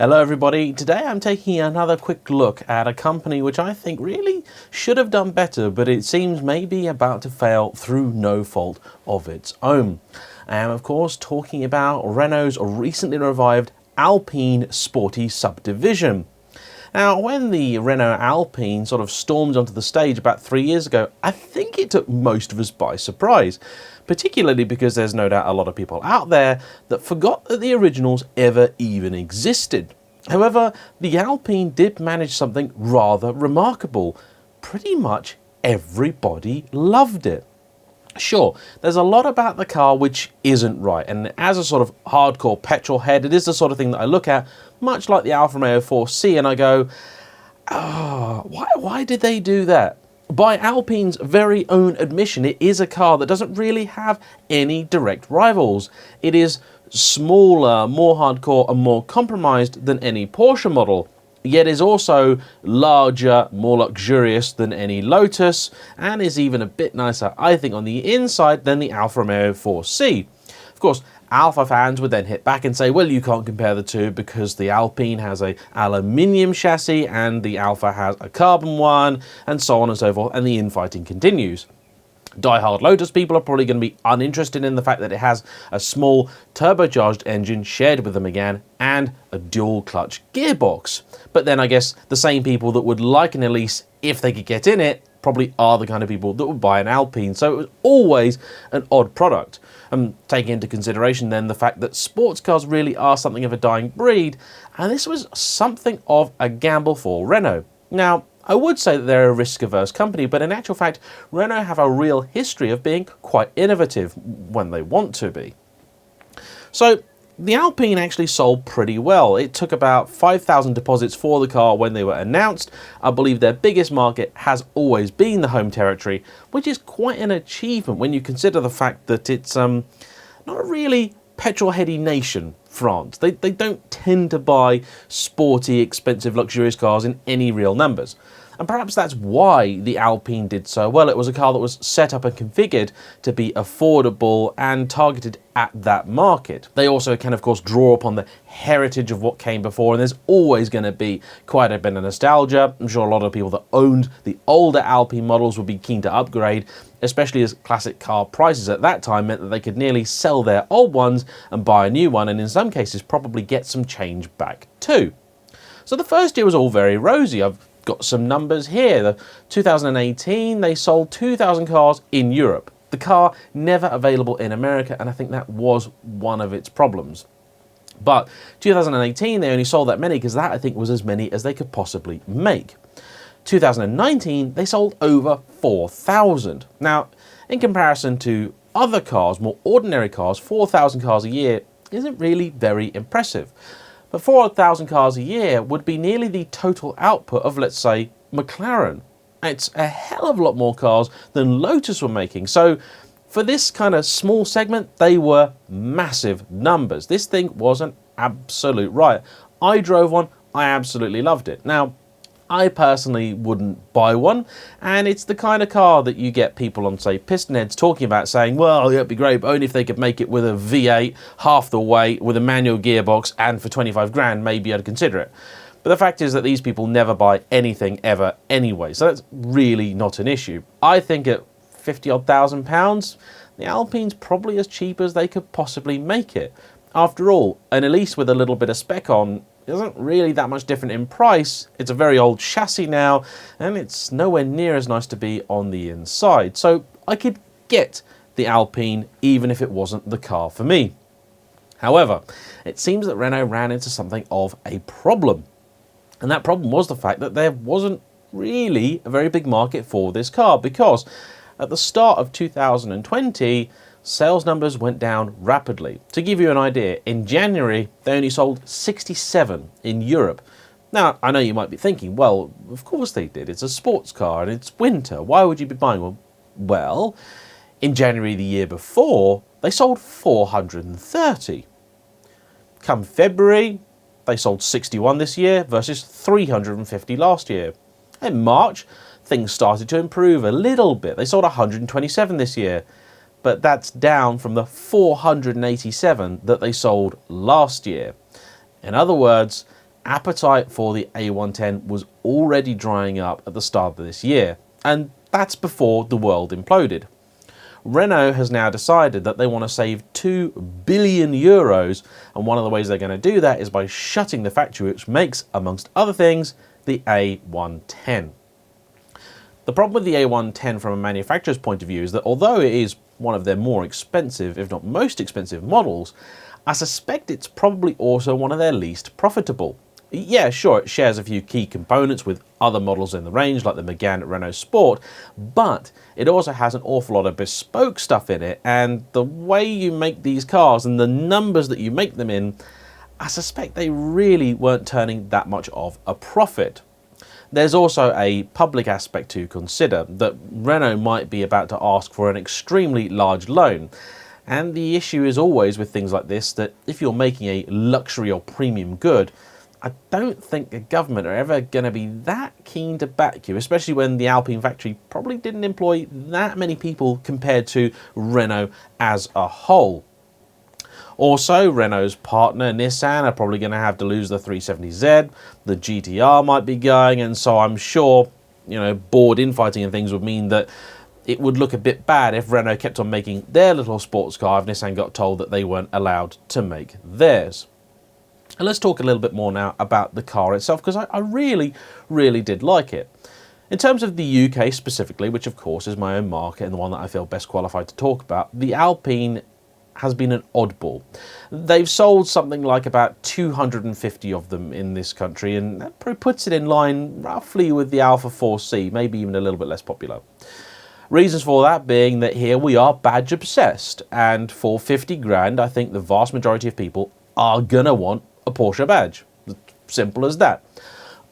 Hello everybody, today I'm taking another quick look at a company which I think really should have done better, but it seems maybe about to fail through no fault of its own. I am of course talking about Renault's recently revived Alpine sporty subdivision. Now, when the Renault Alpine sort of stormed onto the stage about 3 years ago, I think it took most of us by surprise, particularly because there's no doubt a lot of people out there that forgot that the originals ever even existed. However, the Alpine did manage something rather remarkable. Pretty much everybody loved it. Sure, there's a lot about the car which isn't right, and as a sort of hardcore petrol head, it is the sort of thing that I look at, much like the Alfa Romeo 4C, and I go, why did they do that? By Alpine's very own admission, it is a car that doesn't really have any direct rivals. It is smaller, more hardcore, and more compromised than any Porsche model, yet is also larger, more luxurious than any Lotus, and is even a bit nicer, I think, on the inside than the Alfa Romeo 4C. Of course, Alfa fans would then hit back and say, well, you can't compare the two because the Alpine has an aluminium chassis and the Alfa has a carbon one, and so on and so forth, and the infighting continues. Die-hard Lotus people are probably going to be uninterested in the fact that it has a small turbocharged engine shared with the Megane and a dual clutch gearbox. But then I guess the same people that would like an Elise if they could get in it probably are the kind of people that would buy an Alpine. So it was always an odd product. Taking into consideration then the fact that sports cars really are something of a dying breed, and this was something of a gamble for Renault. Now, I would say that they're a risk-averse company, but in actual fact, Renault have a real history of being quite innovative when they want to be. So, the Alpine actually sold pretty well. It took about 5,000 deposits for the car when they were announced. I believe their biggest market has always been the home territory, which is quite an achievement when you consider the fact that it's not a really petrol-heady nation, France. They don't tend to buy sporty, expensive, luxurious cars in any real numbers. And perhaps that's why the Alpine did so well. It was a car that was set up and configured to be affordable and targeted at that market. They also can, of course, draw upon the heritage of what came before, and there's always going to be quite a bit of nostalgia. I'm sure a lot of people that owned the older Alpine models would be keen to upgrade, especially as classic car prices at that time meant that they could nearly sell their old ones and buy a new one, and in some cases probably get some change back too. So the first year was all very rosy. I've got some numbers here. The 2018, they sold 2,000 cars in Europe. The car never available in America, and I think that was one of its problems. But 2018, they only sold that many because that, I think, was as many as they could possibly make. 2019, they sold over 4,000. Now, in comparison to other cars, more ordinary cars, 4,000 cars a year isn't really very impressive. But 4,000 cars a year would be nearly the total output of, let's say, McLaren. It's a hell of a lot more cars than Lotus were making. So for this kind of small segment, they were massive numbers. This thing was an absolute riot. I drove one. I absolutely loved it. Now, I personally wouldn't buy one, and it's the kind of car that you get people on, say, Pistonheads talking about, saying, well, yeah, it'd be great, but only if they could make it with a V8, half the weight, with a manual gearbox, and for 25 grand, maybe I'd consider it. But the fact is that these people never buy anything ever anyway, so that's really not an issue. I think at 50-odd thousand pounds, the Alpine's probably as cheap as they could possibly make it. After all, an Elise with a little bit of spec on isn't really that much different in price. It's a very old chassis now, and it's nowhere near as nice to be on the inside. So I could get the Alpine even if it wasn't the car for me. However, it seems that Renault ran into something of a problem. And that problem was the fact that there wasn't really a very big market for this car, because at the start of 2020, sales numbers went down rapidly. To give you an idea, in January, they only sold 67 in Europe. Now, I know you might be thinking, well, of course they did. It's a sports car and it's winter. Why would you be buying one? Well, in January the year before, they sold 430. Come February, they sold 61 this year versus 350 last year. In March, things started to improve a little bit. They sold 127 this year. But that's down from the 487 that they sold last year. In other words, appetite for the A110 was already drying up at the start of this year, and that's before the world imploded. Renault has now decided that they want to save 2 billion euros, and one of the ways they're going to do that is by shutting the factory which makes, amongst other things, the A110. The problem with the A110 from a manufacturer's point of view is that although it is one of their more expensive, if not most expensive models, I suspect it's probably also one of their least profitable. Yeah, sure, it shares a few key components with other models in the range, like the Megane Renault Sport, but it also has an awful lot of bespoke stuff in it, and the way you make these cars and the numbers that you make them in, I suspect they really weren't turning that much of a profit. There's also a public aspect to consider, that Renault might be about to ask for an extremely large loan. And the issue is always with things like this, that if you're making a luxury or premium good, I don't think the government are ever going to be that keen to back you, especially when the Alpine factory probably didn't employ that many people compared to Renault as a whole. Also, Renault's partner Nissan are probably going to have to lose the 370Z, the GTR might be going, and so I'm sure, board infighting and things would mean that it would look a bit bad if Renault kept on making their little sports car if Nissan got told that they weren't allowed to make theirs. And let's talk a little bit more now about the car itself, because I really, really did like it. In terms of the UK specifically, which of course is my own market and the one that I feel best qualified to talk about, the Alpine has been an oddball. They've sold something like about 250 of them in this country, and that probably puts it in line roughly with the Alpha 4C, maybe even a little bit less popular. Reasons for that being that here we are badge obsessed, and for 50 grand I think the vast majority of people are gonna want a Porsche badge. Simple as that.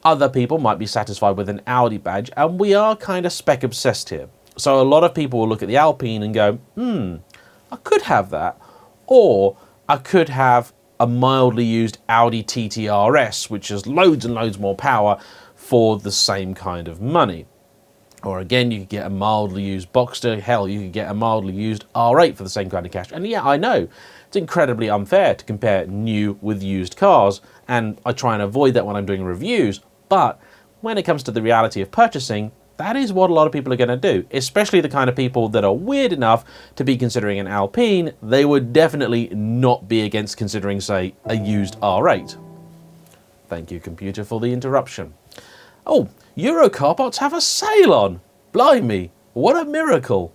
Other people might be satisfied with an Audi badge, and we are kind of spec obsessed here. So a lot of people will look at the Alpine and go, I could have that, or I could have a mildly used Audi TT RS, which has loads and loads more power for the same kind of money. Or again, you could get a mildly used Boxster. Hell, you could get a mildly used R8 for the same kind of cash. And yeah, I know, it's incredibly unfair to compare new with used cars, and I try and avoid that when I'm doing reviews, but when it comes to the reality of purchasing, that is what a lot of people are going to do, especially the kind of people that are weird enough to be considering an Alpine. They would definitely not be against considering, say, a used R8. Thank you, computer, for the interruption. Oh, Euro car parts have a sale on! Blimey, what a miracle!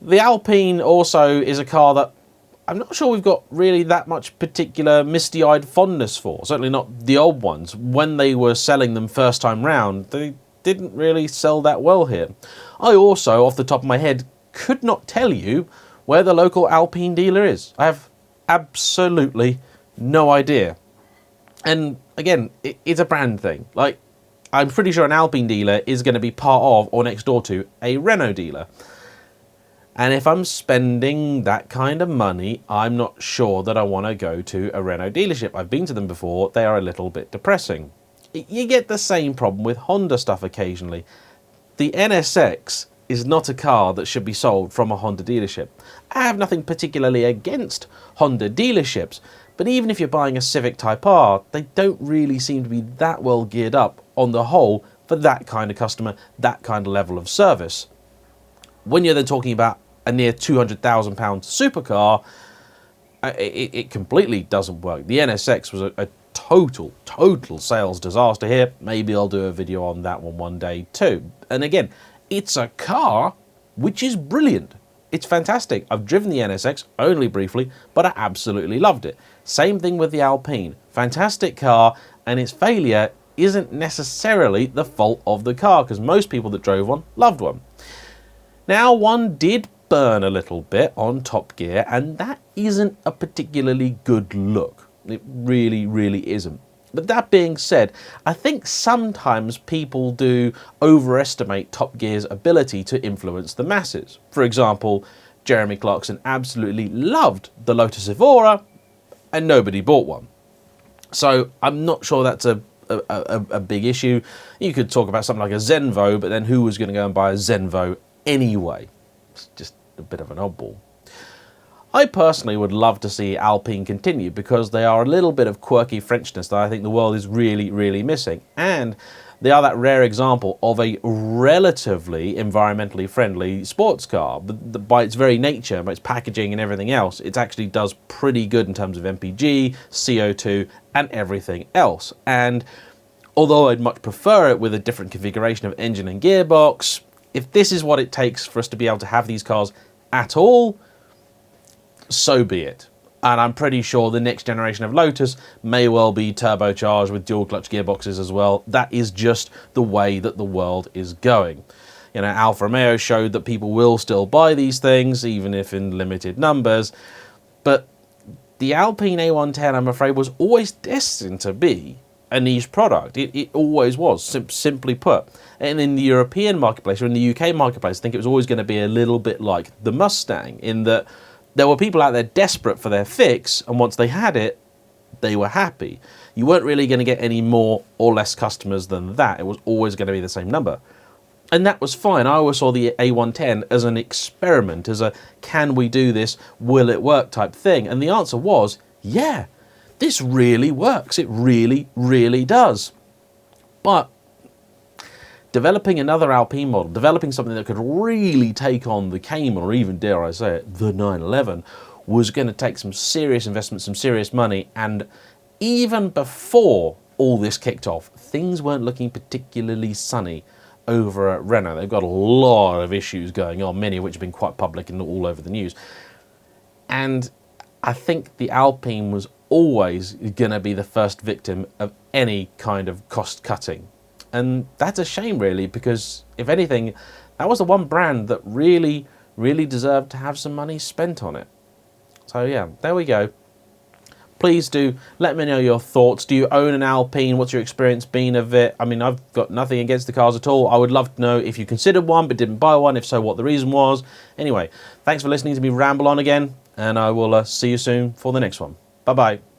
The Alpine also is a car that I'm not sure we've got really that much particular misty-eyed fondness for. Certainly not the old ones. When they were selling them first time round, they didn't really sell that well here. I also, off the top of my head, could not tell you where the local Alpine dealer is. I have absolutely no idea. And again, it's a brand thing. Like, I'm pretty sure an Alpine dealer is going to be part of or next door to a Renault dealer. And if I'm spending that kind of money, I'm not sure that I want to go to a Renault dealership. I've been to them before. They are a little bit depressing. You get the same problem with Honda stuff occasionally. The NSX is not a car that should be sold from a Honda dealership. I have nothing particularly against Honda dealerships, but even if you're buying a Civic Type R, they don't really seem to be that well geared up on the whole for that kind of customer, that kind of level of service. When you're then talking about a near £200,000 supercar, it completely doesn't work. The NSX was a total sales disaster here. Maybe I'll do a video on that one day too. And again, it's a car which is brilliant. It's fantastic. I've driven the NSX only briefly, but I absolutely loved it. Same thing with the Alpine. Fantastic car, and its failure isn't necessarily the fault of the car, because most people that drove one loved one. Now, one did burn a little bit on Top Gear, and that isn't a particularly good look. It really isn't. But that being said, I think sometimes people do overestimate Top Gear's ability to influence the masses. For example, Jeremy Clarkson absolutely loved the Lotus Evora, and nobody bought one. So I'm not sure that's a big issue. You could talk about something like a Zenvo, but then who was going to go and buy a Zenvo anyway? It's just a bit of an oddball. I personally would love to see Alpine continue because they are a little bit of quirky Frenchness that I think the world is really, really missing. And they are that rare example of a relatively environmentally friendly sports car. By its very nature, by its packaging and everything else, it actually does pretty good in terms of MPG, CO2, and everything else. And although I'd much prefer it with a different configuration of engine and gearbox, if this is what it takes for us to be able to have these cars at all, so be it. And I'm pretty sure the next generation of Lotus may well be turbocharged with dual clutch gearboxes as well. That is just the way that the world is going. You know, Alfa Romeo showed that people will still buy these things, even if in limited numbers. But the Alpine A110, I'm afraid, was always destined to be a niche product. It always was, simply put. And in the European marketplace, or in the UK marketplace, I think it was always going to be a little bit like the Mustang, in that there were people out there desperate for their fix, and once they had it, they were happy. You weren't really going to get any more or less customers than that. It was always going to be the same number. And that was fine. I always saw the A110 as an experiment, as a can we do this, will it work type thing. And the answer was, yeah, this really works. It really, really does. But developing another Alpine model, developing something that could really take on the Cayman, or even, dare I say it, the 911, was going to take some serious investment, some serious money. And even before all this kicked off, things weren't looking particularly sunny over at Renault. They've got a lot of issues going on, many of which have been quite public and all over the news. And I think the Alpine was always going to be the first victim of any kind of cost cutting. And that's a shame, really, because if anything, that was the one brand that really, really deserved to have some money spent on it. So yeah, there we go. Please do let me know your thoughts. Do you own an Alpine? What's your experience been of it? I mean, I've got nothing against the cars at all. I would love to know if you considered one but didn't buy one. If so, what the reason was. Anyway, thanks for listening to me ramble on again, and I will see you soon for the next one. Bye-bye.